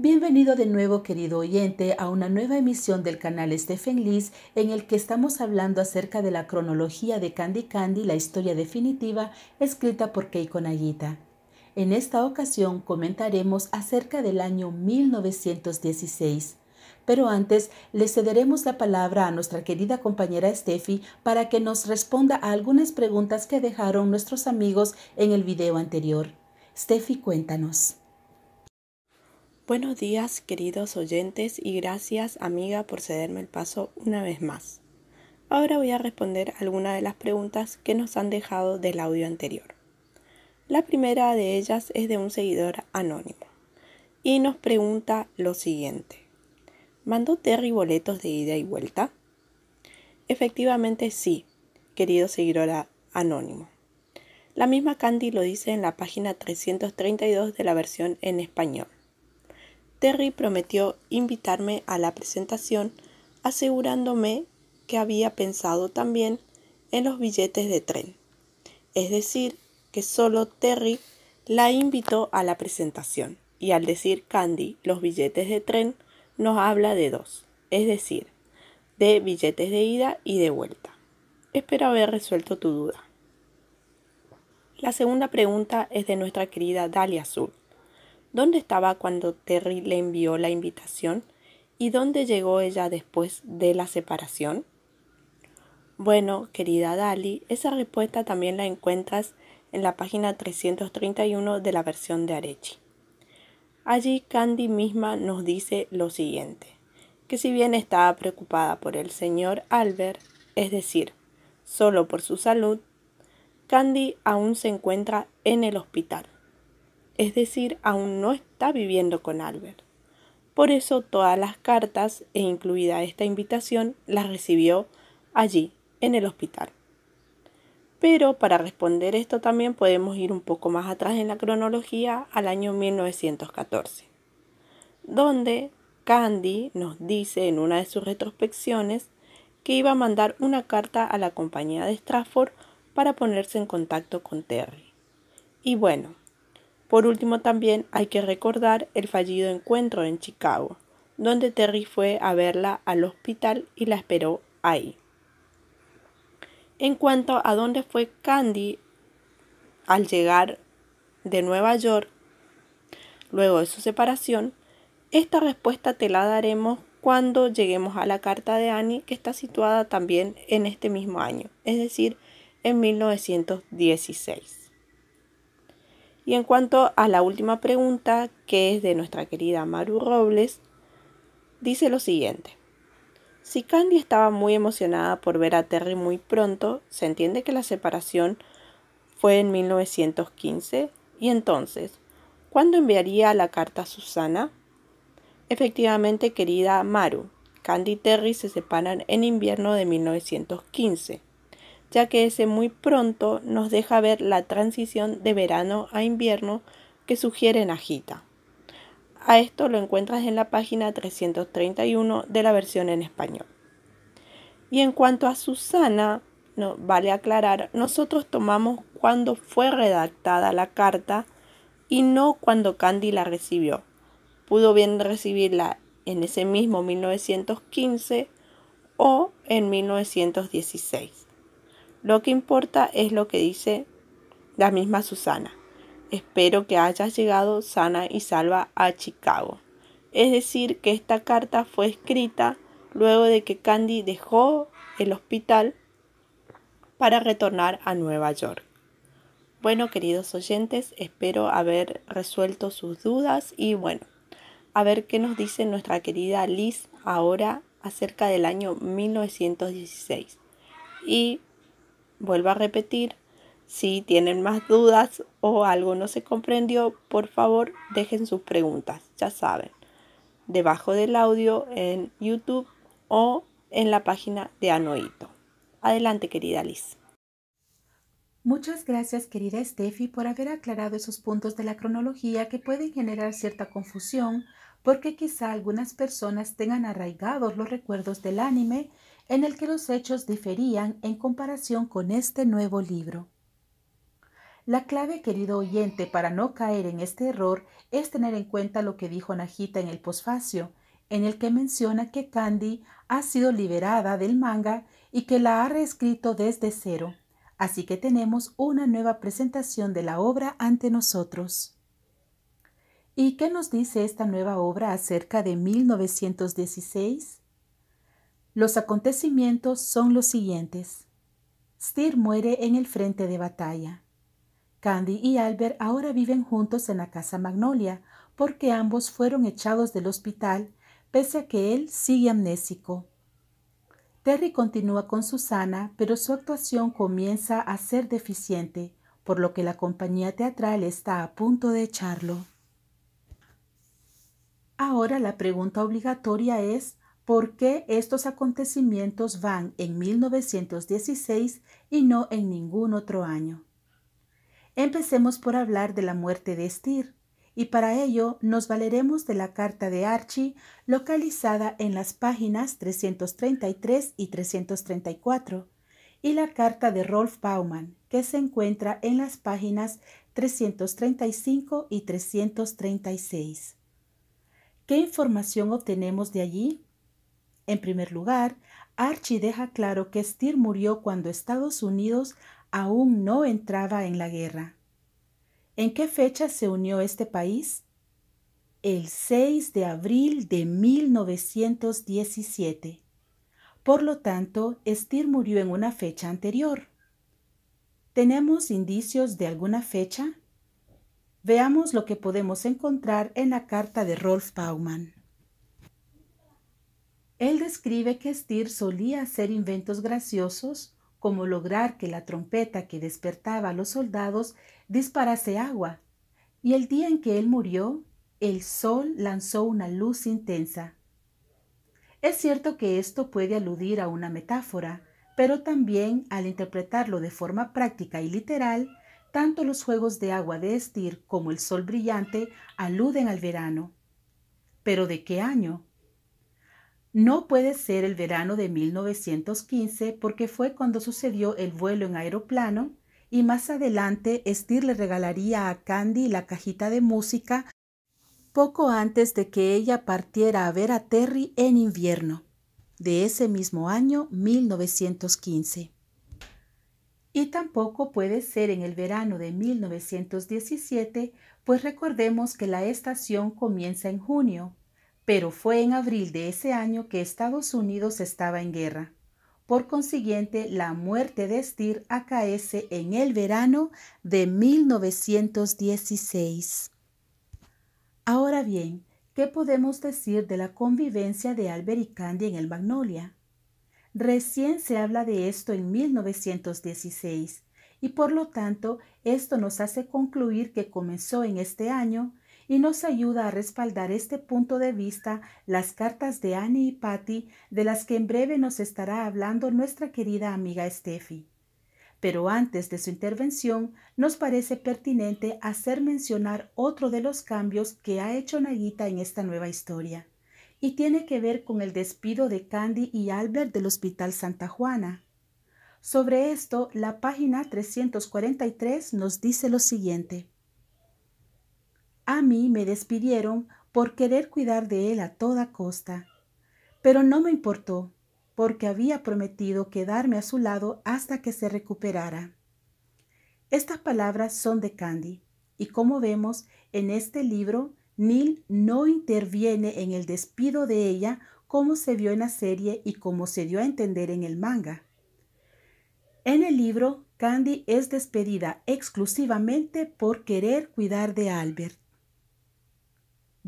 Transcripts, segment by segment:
Bienvenido de nuevo, querido oyente, a una nueva emisión del canal Stephen Liz, en el que estamos hablando acerca de la cronología de Candy Candy, la historia definitiva, escrita por Keiko Nagita. En esta ocasión comentaremos acerca del año 1916. Pero antes, le cederemos la palabra a nuestra querida compañera Steffi para que nos responda a algunas preguntas que dejaron nuestros amigos en el video anterior. Steffi, cuéntanos. Buenos días, queridos oyentes, y gracias, amiga, por cederme el paso una vez más. Ahora voy a responder algunas de las preguntas que nos han dejado del audio anterior. La primera de ellas es de un seguidor anónimo y nos pregunta lo siguiente: ¿mandó Terry boletos de ida y vuelta? Efectivamente sí, querido seguidor anónimo. La misma Candy lo dice en la página 332 de la versión en español. Terry prometió invitarme a la presentación, asegurándome que había pensado también en los billetes de tren. Es decir, que solo Terry la invitó a la presentación, y al decir Candy los billetes de tren nos habla de dos, es decir, de billetes de ida y de vuelta. Espero haber resuelto tu duda. La segunda pregunta es de nuestra querida Dalia Azul. ¿Dónde estaba cuando Terry le envió la invitación? ¿Y dónde llegó ella después de la separación? Bueno, querida Dali, esa respuesta también la encuentras en la página 331 de la versión de Arechi. Allí Candy misma nos dice lo siguiente, que si bien estaba preocupada por el señor Albert, es decir, solo por su salud, Candy aún se encuentra en el hospital. Es decir, aún no está viviendo con Albert. Por eso todas las cartas, e incluida esta invitación, las recibió allí, en el hospital. Pero para responder esto también podemos ir un poco más atrás en la cronología, al año 1914, donde Candy nos dice en una de sus retrospecciones que iba a mandar una carta a la compañía de Stratford para ponerse en contacto con Terry. Y bueno, por último también hay que recordar el fallido encuentro en Chicago, donde Terry fue a verla al hospital y la esperó ahí. En cuanto a dónde fue Candy al llegar de Nueva York, luego de su separación, esta respuesta te la daremos cuando lleguemos a la carta de Annie, que está situada también en este mismo año, es decir, en 1916. Y en cuanto a la última pregunta, que es de nuestra querida Maru Robles, dice lo siguiente. Si Candy estaba muy emocionada por ver a Terry muy pronto, se entiende que la separación fue en 1915, y entonces, ¿cuándo enviaría la carta a Susana? Efectivamente, querida Maru, Candy y Terry se separan en invierno de 1915. Ya que ese muy pronto nos deja ver la transición de verano a invierno que sugiere Nagita. A esto lo encuentras en la página 331 de la versión en español. Y en cuanto a Susana, vale aclarar, nosotros tomamos cuando fue redactada la carta y no cuando Candy la recibió. Pudo bien recibirla en ese mismo 1915 o en 1916. Lo que importa es lo que dice la misma Susana. Espero que hayas llegado sana y salva a Chicago. Es decir, que esta carta fue escrita luego de que Candy dejó el hospital para retornar a Nueva York. Bueno, queridos oyentes, espero haber resuelto sus dudas y bueno, a ver qué nos dice nuestra querida Liz ahora acerca del año 1916. Y vuelvo a repetir, si tienen más dudas o algo no se comprendió, por favor dejen sus preguntas, ya saben, debajo del audio en YouTube o en la página de Anoito. Adelante, querida Liz. Muchas gracias, querida Steffi, por haber aclarado esos puntos de la cronología que pueden generar cierta confusión, porque quizá algunas personas tengan arraigados los recuerdos del anime en el que los hechos diferían en comparación con este nuevo libro. La clave, querido oyente, para no caer en este error es tener en cuenta lo que dijo Najita en el posfacio, en el que menciona que Candy ha sido liberada del manga y que la ha reescrito desde cero. Así que tenemos una nueva presentación de la obra ante nosotros. ¿Y qué nos dice esta nueva obra acerca de 1916? Los acontecimientos son los siguientes. Styr muere en el frente de batalla. Candy y Albert ahora viven juntos en la casa Magnolia porque ambos fueron echados del hospital pese a que él sigue amnésico. Terry continúa con Susana, pero su actuación comienza a ser deficiente, por lo que la compañía teatral está a punto de echarlo. Ahora la pregunta obligatoria es, ¿por qué estos acontecimientos van en 1916 y no en ningún otro año? Empecemos por hablar de la muerte de Styr, y para ello nos valeremos de la carta de Archie localizada en las páginas 333 y 334, y la carta de Rolf Baumann, que se encuentra en las páginas 335 y 336. ¿Qué información obtenemos de allí? En primer lugar, Archie deja claro que Styr murió cuando Estados Unidos aún no entraba en la guerra. ¿En qué fecha se unió este país? El 6 de abril de 1917. Por lo tanto, Styr murió en una fecha anterior. ¿Tenemos indicios de alguna fecha? Veamos lo que podemos encontrar en la carta de Rolf Baumann. Él describe que Styr solía hacer inventos graciosos, como lograr que la trompeta que despertaba a los soldados disparase agua, y el día en que él murió, el sol lanzó una luz intensa. Es cierto que esto puede aludir a una metáfora, pero también, al interpretarlo de forma práctica y literal, tanto los juegos de agua de Styr como el sol brillante aluden al verano. ¿Pero de qué año? No puede ser el verano de 1915 porque fue cuando sucedió el vuelo en aeroplano y más adelante Styr le regalaría a Candy la cajita de música poco antes de que ella partiera a ver a Terry en invierno, de ese mismo año 1915. Y tampoco puede ser en el verano de 1917, pues recordemos que la estación comienza en junio, pero fue en abril de ese año que Estados Unidos estaba en guerra. Por consiguiente, la muerte de Styr acaece en el verano de 1916. Ahora bien, ¿qué podemos decir de la convivencia de Albert y Candy en el Magnolia? Recién se habla de esto en 1916 y por lo tanto esto nos hace concluir que comenzó en este año y nos ayuda a respaldar este punto de vista las cartas de Annie y Patty de las que en breve nos estará hablando nuestra querida amiga Steffi. Pero antes de su intervención, nos parece pertinente hacer mencionar otro de los cambios que ha hecho Nagita en esta nueva historia, y tiene que ver con el despido de Candy y Albert del Hospital Santa Juana. Sobre esto, la página 343 nos dice lo siguiente. A mí me despidieron por querer cuidar de él a toda costa, pero no me importó, porque había prometido quedarme a su lado hasta que se recuperara. Estas palabras son de Candy, y como vemos en este libro, Neil no interviene en el despido de ella como se vio en la serie y como se dio a entender en el manga. En el libro, Candy es despedida exclusivamente por querer cuidar de Albert.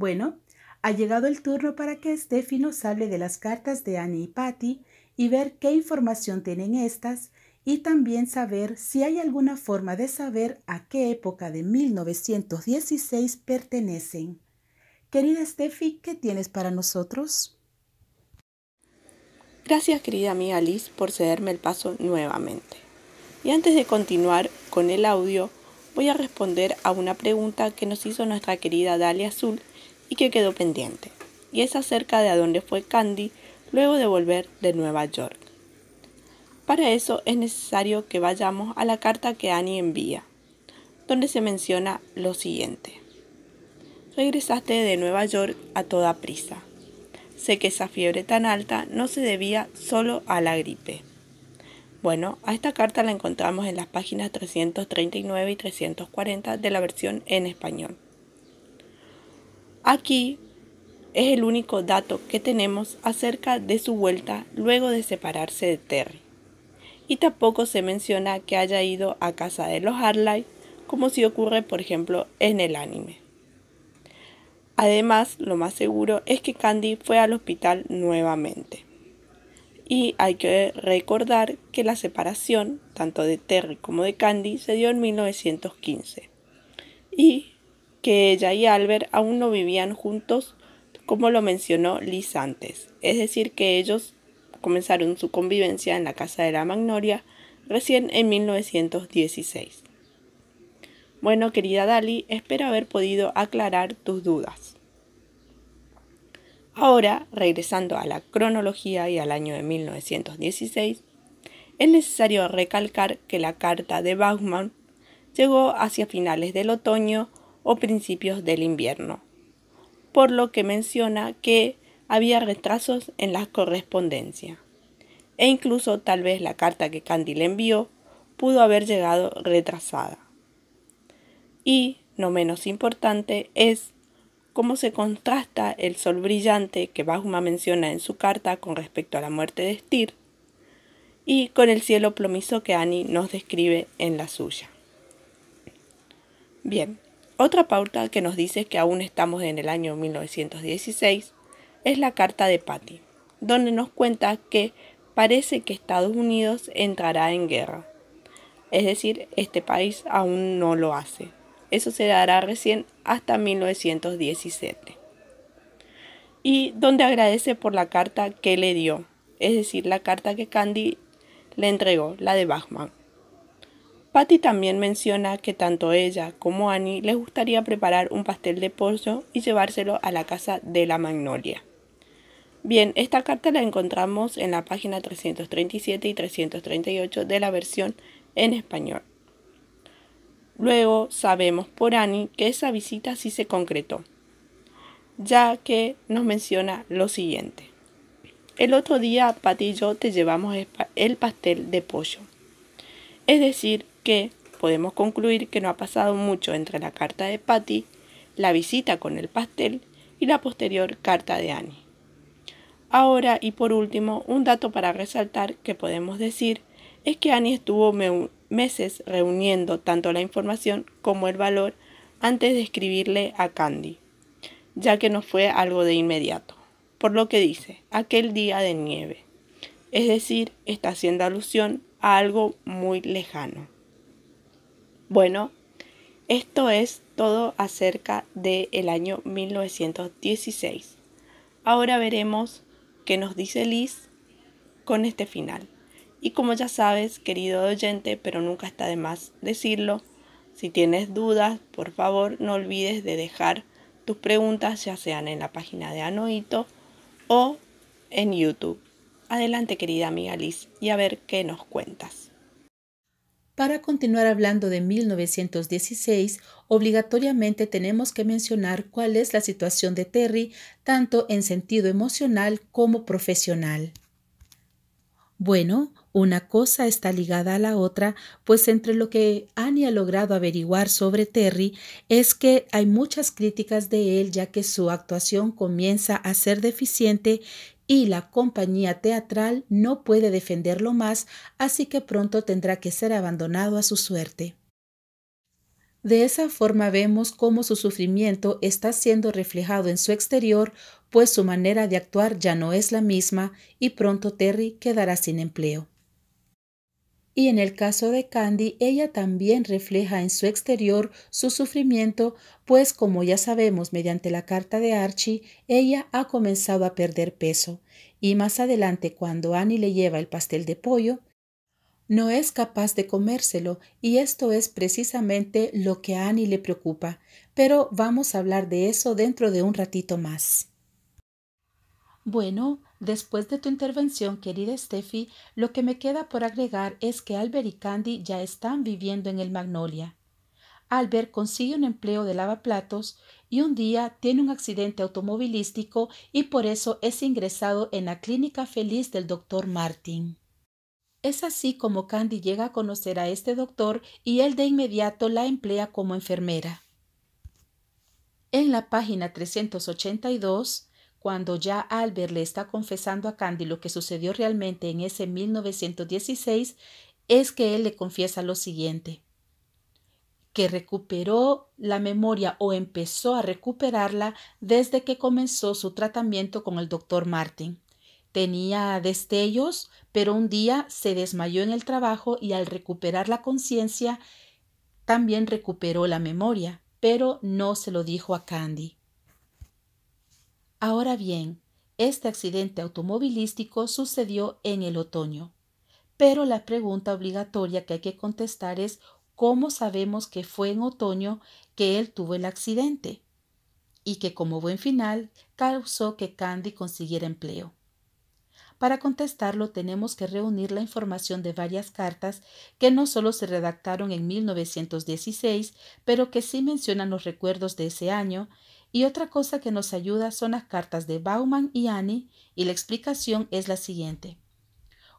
Bueno, ha llegado el turno para que Steffi nos hable de las cartas de Annie y Patty y ver qué información tienen estas y también saber si hay alguna forma de saber a qué época de 1916 pertenecen. Querida Steffi, ¿qué tienes para nosotros? Gracias, querida amiga Liz, por cederme el paso nuevamente. Y antes de continuar con el audio, voy a responder a una pregunta que nos hizo nuestra querida Dalia Azul y que quedó pendiente, y es acerca de a dónde fue Candy luego de volver de Nueva York. Para eso es necesario que vayamos a la carta que Annie envía, donde se menciona lo siguiente. Regresaste de Nueva York a toda prisa. Sé que esa fiebre tan alta no se debía solo a la gripe. Bueno, a esta carta la encontramos en las páginas 339 y 340 de la versión en español. Aquí es el único dato que tenemos acerca de su vuelta luego de separarse de Terry. Y tampoco se menciona que haya ido a casa de los Harley, como si ocurre, por ejemplo, en el anime. Además, lo más seguro es que Candy fue al hospital nuevamente. Y hay que recordar que la separación, tanto de Terry como de Candy, se dio en 1915. Y que ella y Albert aún no vivían juntos, como lo mencionó Liz antes. Es decir, que ellos comenzaron su convivencia en la casa de la Magnolia recién en 1916. Bueno, querida Dali, espero haber podido aclarar tus dudas. Ahora, regresando a la cronología y al año de 1916, es necesario recalcar que la carta de Bachmann llegó hacia finales del otoño o principios del invierno, por lo que menciona que había retrasos en la correspondencia, e incluso tal vez la carta que Candy le envió pudo haber llegado retrasada. Y, no menos importante, es cómo se contrasta el sol brillante que Bachmann menciona en su carta con respecto a la muerte de Steer y con el cielo plomizo que Annie nos describe en la suya. Bien, otra pauta que nos dice que aún estamos en el año 1916 es la carta de Patty, donde nos cuenta que parece que Estados Unidos entrará en guerra. Es decir, este país aún no lo hace. Eso se dará recién hasta 1917. Y donde agradece por la carta que le dio, es decir, la carta que Candy le entregó, la de Bachmann. Patty también menciona que tanto ella como Annie les gustaría preparar un pastel de pollo y llevárselo a la casa de la Magnolia. Bien, esta carta la encontramos en la página 337 y 338 de la versión en español. Luego sabemos por Annie que esa visita sí se concretó, ya que nos menciona lo siguiente. El otro día Patty y yo te llevamos el pastel de pollo. Es decir, que podemos concluir que no ha pasado mucho entre la carta de Patty, la visita con el pastel y la posterior carta de Annie. Ahora y por último, un dato para resaltar que podemos decir es que Annie estuvo meses reuniendo tanto la información como el valor antes de escribirle a Candy, ya que no fue algo de inmediato, por lo que dice, aquel día de nieve, es decir, está haciendo alusión a algo muy lejano. Bueno, esto es todo acerca del año 1916. Ahora veremos qué nos dice Liz con este final. Y como ya sabes, querido oyente, pero nunca está de más decirlo, si tienes dudas, por favor no olvides de dejar tus preguntas, ya sean en la página de Anoito o en YouTube. Adelante, querida amiga Liz, y a ver qué nos cuentas. Para continuar hablando de 1916, obligatoriamente tenemos que mencionar cuál es la situación de Terry, tanto en sentido emocional como profesional. Bueno, una cosa está ligada a la otra, pues entre lo que Annie ha logrado averiguar sobre Terry es que hay muchas críticas de él, ya que su actuación comienza a ser deficiente y la compañía teatral no puede defenderlo más, así que pronto tendrá que ser abandonado a su suerte. De esa forma vemos cómo su sufrimiento está siendo reflejado en su exterior, pues su manera de actuar ya no es la misma y pronto Terry quedará sin empleo. Y en el caso de Candy, ella también refleja en su exterior su sufrimiento, pues como ya sabemos mediante la carta de Archie, ella ha comenzado a perder peso, y más adelante cuando Annie le lleva el pastel de pollo, no es capaz de comérselo, y esto es precisamente lo que a Annie le preocupa, pero vamos a hablar de eso dentro de un ratito más. Bueno, después de tu intervención, querida Steffi, lo que me queda por agregar es que Albert y Candy ya están viviendo en el Magnolia. Albert consigue un empleo de lavaplatos y un día tiene un accidente automovilístico y por eso es ingresado en la clínica feliz del doctor Martin. Es así como Candy llega a conocer a este doctor y él de inmediato la emplea como enfermera. En la página 382, cuando ya Albert le está confesando a Candy lo que sucedió realmente en ese 1916, es que él le confiesa lo siguiente: que recuperó la memoria o empezó a recuperarla desde que comenzó su tratamiento con el doctor Martin. Tenía destellos, pero un día se desmayó en el trabajo y al recuperar la conciencia también recuperó la memoria, pero no se lo dijo a Candy. Ahora bien, este accidente automovilístico sucedió en el otoño, pero la pregunta obligatoria que hay que contestar es: ¿cómo sabemos que fue en otoño que él tuvo el accidente? Y que como buen final causó que Candy consiguiera empleo. Para contestarlo tenemos que reunir la información de varias cartas que no solo se redactaron en 1916, pero que sí mencionan los recuerdos de ese año, y otra cosa que nos ayuda son las cartas de Bauman y Annie, y la explicación es la siguiente.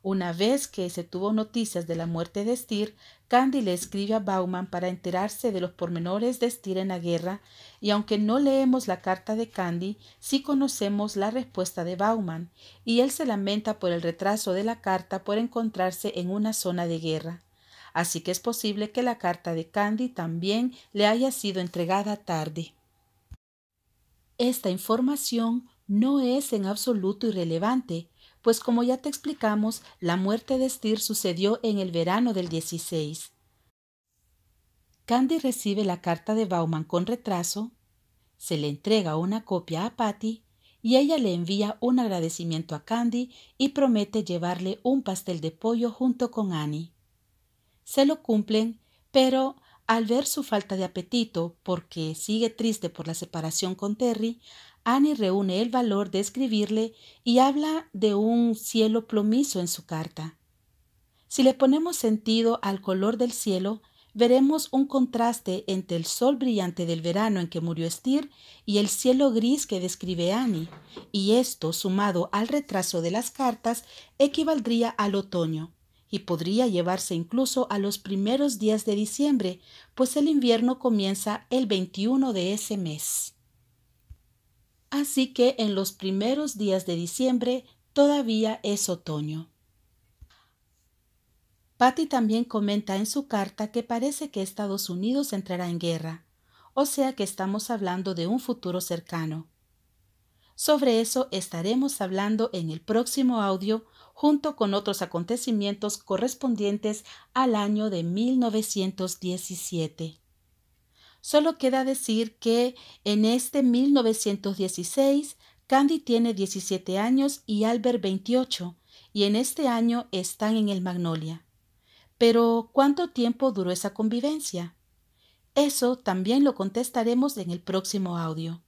Una vez que se tuvo noticias de la muerte de Steer, Candy le escribe a Bauman para enterarse de los pormenores de Steer en la guerra, y aunque no leemos la carta de Candy, sí conocemos la respuesta de Bauman, y él se lamenta por el retraso de la carta por encontrarse en una zona de guerra. Así que es posible que la carta de Candy también le haya sido entregada tarde. Esta información no es en absoluto irrelevante, pues como ya te explicamos, la muerte de Steer sucedió en el verano del 16. Candy recibe la carta de Bauman con retraso, se le entrega una copia a Patty y ella le envía un agradecimiento a Candy y promete llevarle un pastel de pollo junto con Annie. Se lo cumplen, pero al ver su falta de apetito porque sigue triste por la separación con Terry, Annie reúne el valor de escribirle y habla de un cielo plomizo en su carta. Si le ponemos sentido al color del cielo, veremos un contraste entre el sol brillante del verano en que murió Steer y el cielo gris que describe Annie, y esto, sumado al retraso de las cartas, equivaldría al otoño, y podría llevarse incluso a los primeros días de diciembre, pues el invierno comienza el 21 de ese mes. Así que en los primeros días de diciembre todavía es otoño. Patty también comenta en su carta que parece que Estados Unidos entrará en guerra, o sea que estamos hablando de un futuro cercano. Sobre eso estaremos hablando en el próximo audio, junto con otros acontecimientos correspondientes al año de 1917. Solo queda decir que en este 1916 Candy tiene 17 años y Albert 28, y en este año están en el Magnolia. Pero, ¿cuánto tiempo duró esa convivencia? Eso también lo contestaremos en el próximo audio.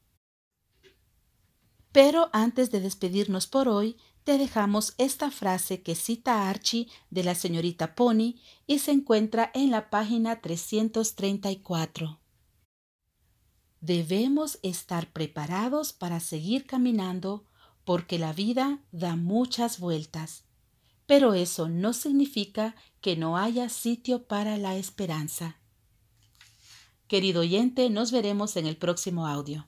Pero antes de despedirnos por hoy, te dejamos esta frase que cita Archie de la señorita Pony y se encuentra en la página 334. Debemos estar preparados para seguir caminando porque la vida da muchas vueltas, pero eso no significa que no haya sitio para la esperanza. Querido oyente, nos veremos en el próximo audio.